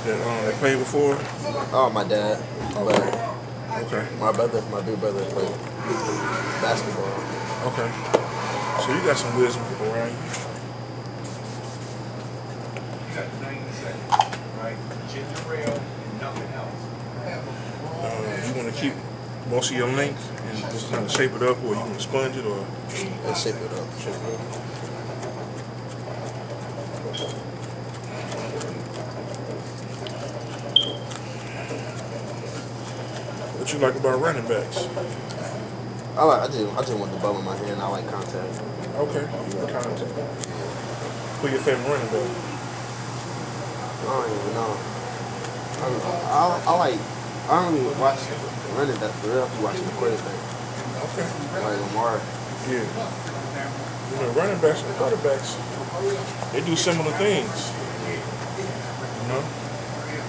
that played before? Oh, my dad. But Okay. my big brother played basketball. Okay. So you got some wisdom around you. You want to keep most of your length and just kind of shape it up, or you want to sponge it, or Let's shape it up. shape it up? What you like about running backs? I just want the ball in my hand. I like contact. Okay, you like contact. Who your favorite running back? I don't even know. I don't even watch running back for real. I'm watching the quarterback. Okay. Like Lamar. Yeah. You know, running backs and quarterbacks, they do similar things. You know?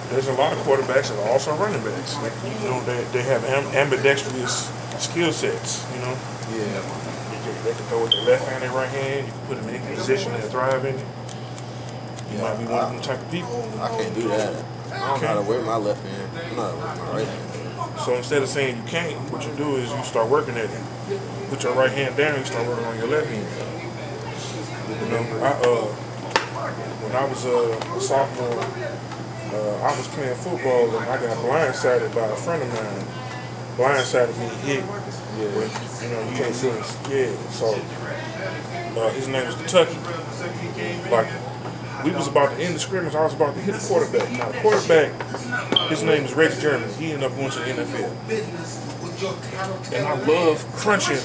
There's a lot of quarterbacks that are also running backs. Like, you know, they have ambidextrous skill sets, you know? Yeah. They can throw with their left hand and right hand. You can put them in any position and thrive in it. You might be one of them type of people. I can't do that. I don't know how to wear my left hand. I'm not with my right hand. So instead of saying you can't, what you do is you start working at it. Put your right hand down and you start working on your left hand. You know, when I was a sophomore, I was playing football and I got blindsided by a friend of mine. Blindsided me, hit. Yeah. When, you know, you can't see him. Yeah. So his name was Kentucky. Like, we was about to end the scrimmage. I was about to hit the quarterback. Now the quarterback, his name is Reggie German. He ended up going to the NFL. And I love crunching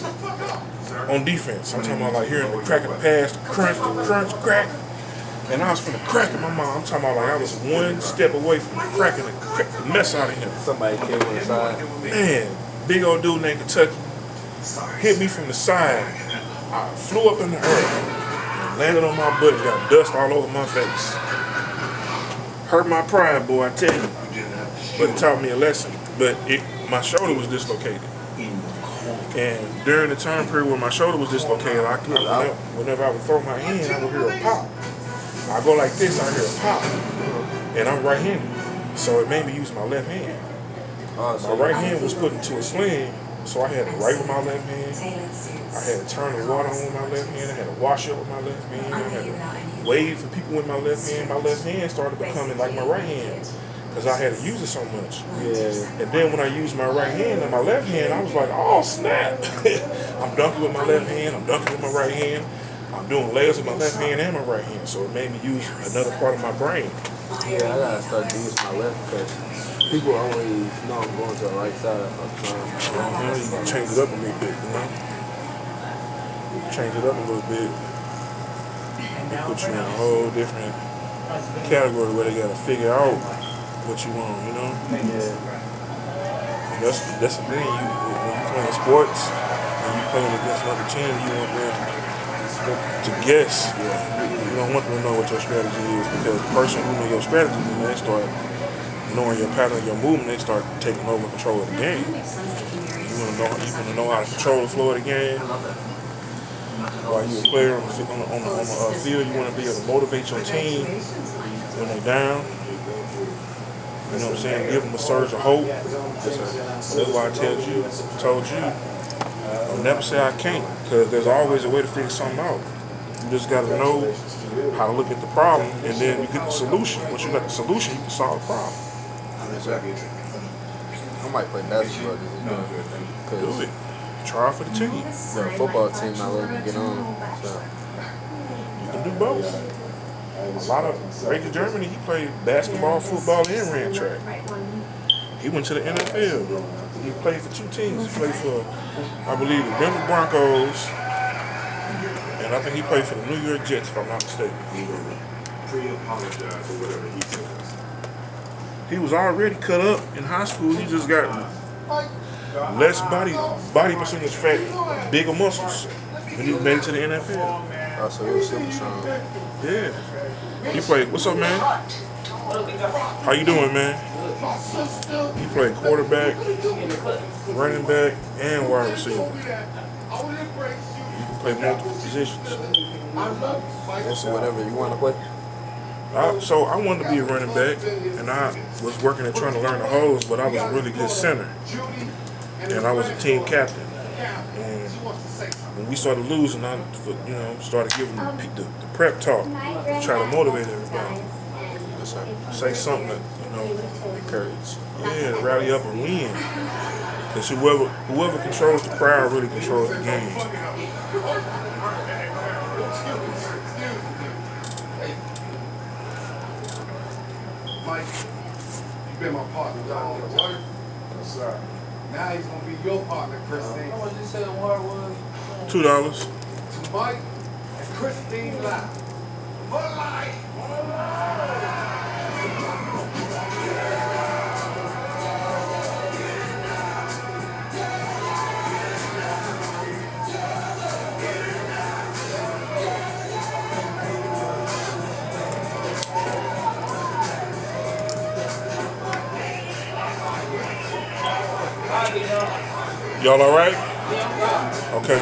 on defense. I'm talking about like hearing the crack of the pass, the crunch, crack. And I was finna crack in my mom. I'm talking about like I was one step away from cracking the mess out of him. Somebody came on the side. Man, big old dude named Kentucky hit me from the side. I flew up in the air. Landed on my butt, got dust all over my face. Hurt my pride, boy, I tell you. But it taught me a lesson. But my shoulder was dislocated. And during the time period when my shoulder was dislocated, whenever I would throw my hand, I would hear a pop. I go like this, I hear a pop. And I'm right-handed. So it made me use my left hand. My right hand was put into a sling, so I had to write with my left hand. I had to turn the water on with my left hand. I had to wash up with my left hand. I had to wave for people with my left hand. My left hand started becoming like my right hand because I had to use it so much. Yeah. And then when I used my right hand and my left hand, I was like, oh, snap. I'm dunking with my left hand. I'm dunking with my right hand. I'm doing layers with my left hand and my right hand. So it made me use another part of my brain. Yeah, I gotta start using my left because people always know I'm going to the right side of the time. You can change it up a little bit, you know? Change it up a little bit. They put you in a whole different category where they gotta figure out what you want, you know? Yeah. And that's the thing. When you playing sports and you playing against another team, you want them to guess. You don't want them to know what your strategy is because the person who knows your strategy, when they start knowing your pattern, your movement, they start taking over control of the game. You want to know how to control the flow of the game. While you're a player on the field, you want to be able to motivate your team when they're down. You know what I'm saying? Give them a surge of hope. That's why I told you, I'll never say I can't, because there's always a way to figure something out. You just got to know how to look at the problem, and then you get the solution. Once you got the solution, you can solve the problem. I might play basketball this year. Do it. Try for the team. The football team I love to get on. So. You can do both. A lot of Reggie Germany, he played basketball, football, and ran track. He went to the NFL. He played for two teams. He played for, I believe, the Denver Broncos, and I think he played for the New York Jets, if I'm not mistaken. He was already cut up in high school. He just got less body percentage fat, bigger muscles when he made it to the NFL. Oh, so he was super strong. Yeah. He played, what's up, man? How you doing, man? He played quarterback, running back, and wide receiver. You can play multiple positions. So whatever you want to play. So I wanted to be a running back, and I was working at trying to learn the hose, but I was a really good center, and I was a team captain. And when we started losing, I started giving the prep talk, to try to motivate everybody. Say something that Encourage. yeah, rally up and win. Because whoever controls the crowd really controls the games. Mike, you've been my partner down here, right? Yes, sir. Now he's gonna be your partner, Christine. How much you say the water was? $2. To Mike and Christine Live. For life. Y'all all right? Okay.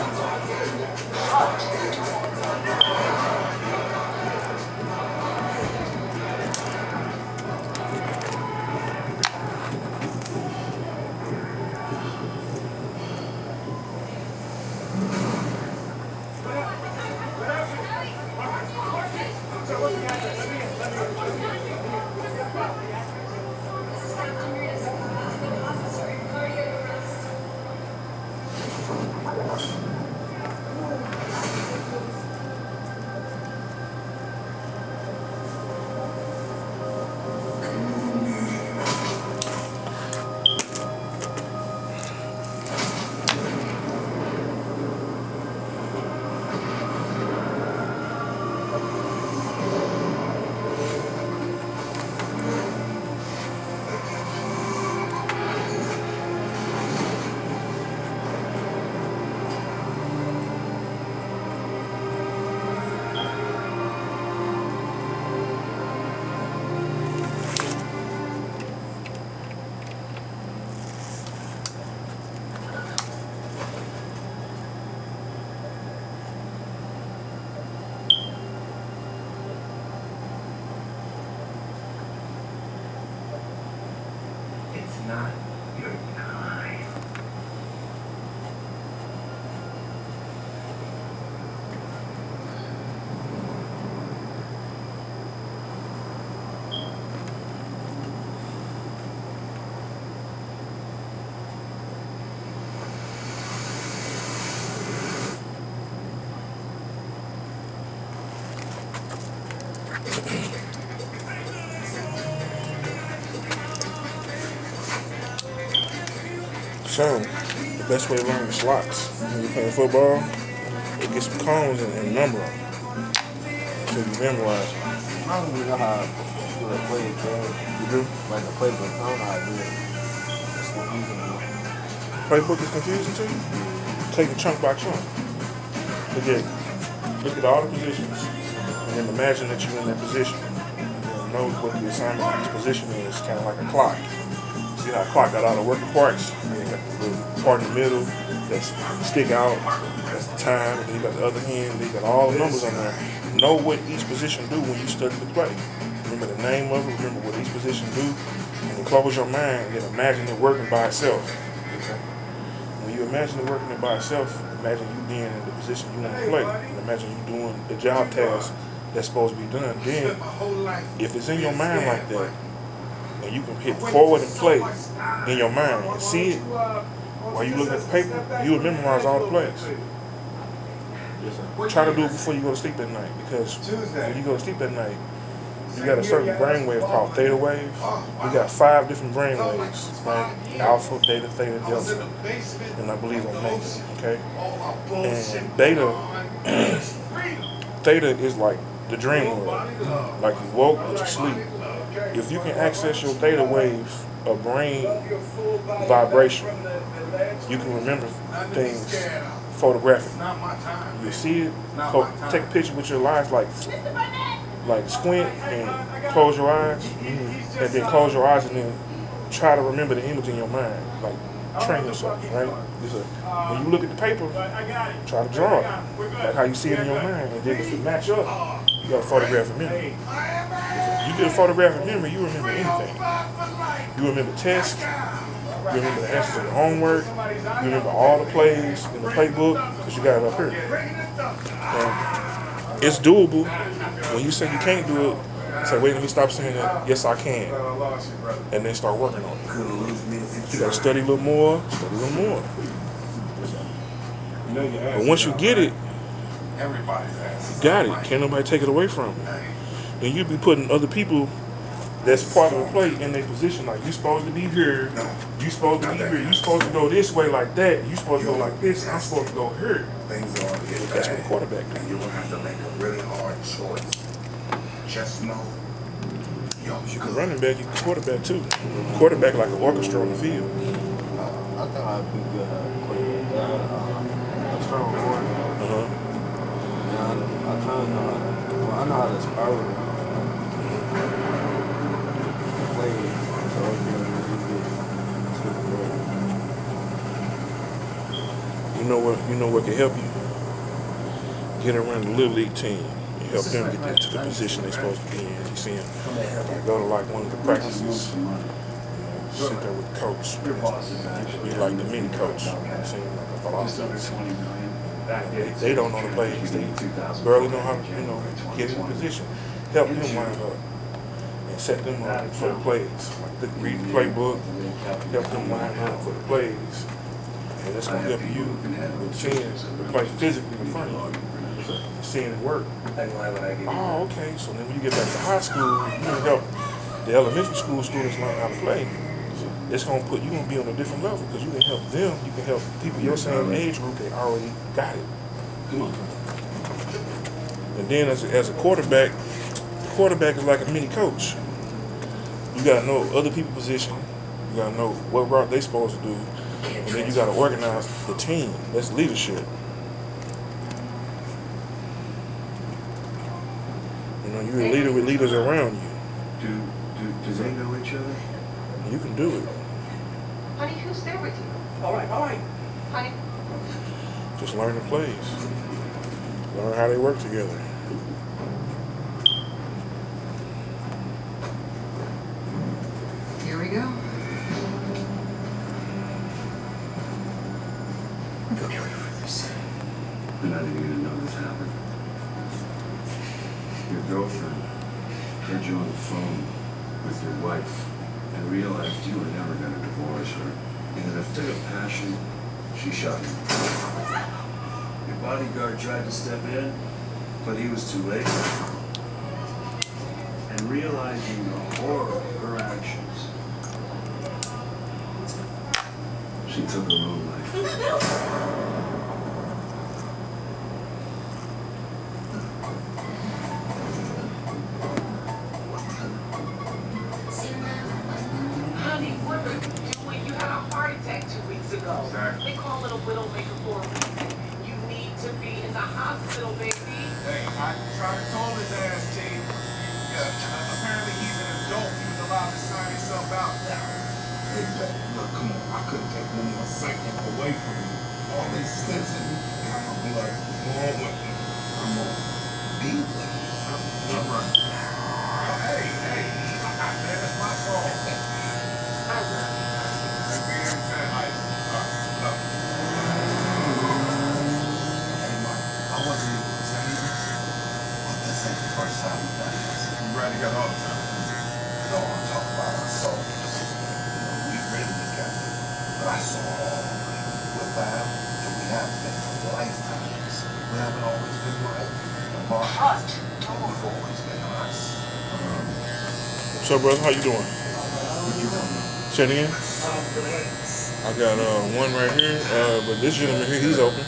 It's not your time. So, the best way to learn the slots when you're playing football is get some cones and number them until you memorize them. I don't even know how to do a play, bro. You do? Like the playbook, I don't know how to do it. It's confusing me. Playbook is confusing to you? Take it chunk by chunk. Look at all the positions and then imagine that you're in that position. And know what the assignment of each position is, kind of like a clock. See how a clock got all the working parts? And you got the little part in the middle that's stick out, that's the time, and then you got the other hand, then you got all the numbers on there. Know what each position do when you study the play. Remember the name of it, remember what each position do, and then close your mind and then imagine it working by itself. When you imagine it working by itself, imagine you being in the position you want to play, and imagine you doing the job task that's supposed to be done. Then, if it's in your mind like that, and you can hit forward and play in your mind and see it while you look at the paper, you will memorize all the plays. Try to do it before you go to sleep at night, because when you go to sleep at night, you got a certain brainwave called theta wave. We got 5 different brain waves, right? Alpha, beta, theta, delta, and I believe omega, okay? And theta is like the dream world, like you woke but you sleep. If you can access your theta wave of brain vibration, you can remember things photographically. You see it, take a picture with your eyes, like squint and close your eyes, and then close your eyes and then try to remember the image in your mind, like train yourself, right? When you look at the paper, try to draw it, like how you see it in your mind, and then if it match up, you got to photograph it in. You get a photographic memory, you remember anything. You remember tests, you remember the answers to the homework, you remember all the plays in the playbook, because you got it up here. And it's doable. When you say you can't do it, say, wait, let me stop saying that. Yes, I can. And then start working on it. You got to study a little more, study a little more. But once you get it, you got it. Can't nobody take it away from you. And you be putting other people that's part of the play in their position. Like, you supposed to be here, you supposed to be here, you supposed to go this way like that, you supposed to go like this, and I'm supposed to go here. That's what the quarterback does. You're gonna have to make a really hard choice. Just know. You can running back, you can quarterback too. Quarterback like an orchestra on the field. I thought I'd be good at quarterback. A strong board. Yeah, I kind of know I know how to spiral. Play, so You know what can help you? Get around the little league team and help them get to the position they're supposed to be in. You see them go to like one of the practices, sit there with the coach. Be like the mini coach. You see them like a philosophy. They don't know the plays. They barely know how to get in position. Help them line up and set them up for the plays. Like read the playbook, help them line up for the plays. And that's going to help you with seeing the play physically in front of you, seeing it work. Oh, okay. So then when you get back to high school, you can help the elementary school students learn how to play. It's going to put you going to be on a different level because you can help them. You can help people your same age group. They already got it. And then as a quarterback, the quarterback is like a mini coach. You got to know other people's position. You got to know what route they're supposed to do. And then you got to organize the team. That's leadership. You're a leader with leaders around you. Do they know each other? You can do it. Honey, who's there with you? All right. Honey? Just learn the plays. Learn how they work together. Here we go. You'll be ready for this. They're not even gonna know this happened. Your girlfriend heard you on the phone with your wife and realized you were never gonna divorce her. And in a fit of passion, she shot you. Your bodyguard tried to step in, but he was too late. And realizing the horror of her actions, she took her own life. Honey, what are you doing? You had a heart attack 2 weeks ago. Exactly. They call it a widowmaker for a reason. You need to be in the hospital, baby. Hey, I tried to call his ass, team. Yeah, apparently he's an adult. He was allowed to sign himself out. Hey, look, come on. I couldn't take one more second away from you. All this sensing, and I'm gonna be like, going with me. I'm gonna be with you. All right. Hey, that's my fault. That being said, look. Hey, Mike, I wasn't able to tell you this, but this ain't the first time we've done this. You ready to go all the time? No, I'm talking about our souls. We've ridden together, but I saw it all. We're bound, and we have been for lifetimes. We haven't always been right. And Mark, we've always been us. What's up, brother? How you doing? Say it again. I got one right here, but this gentleman here, he's open.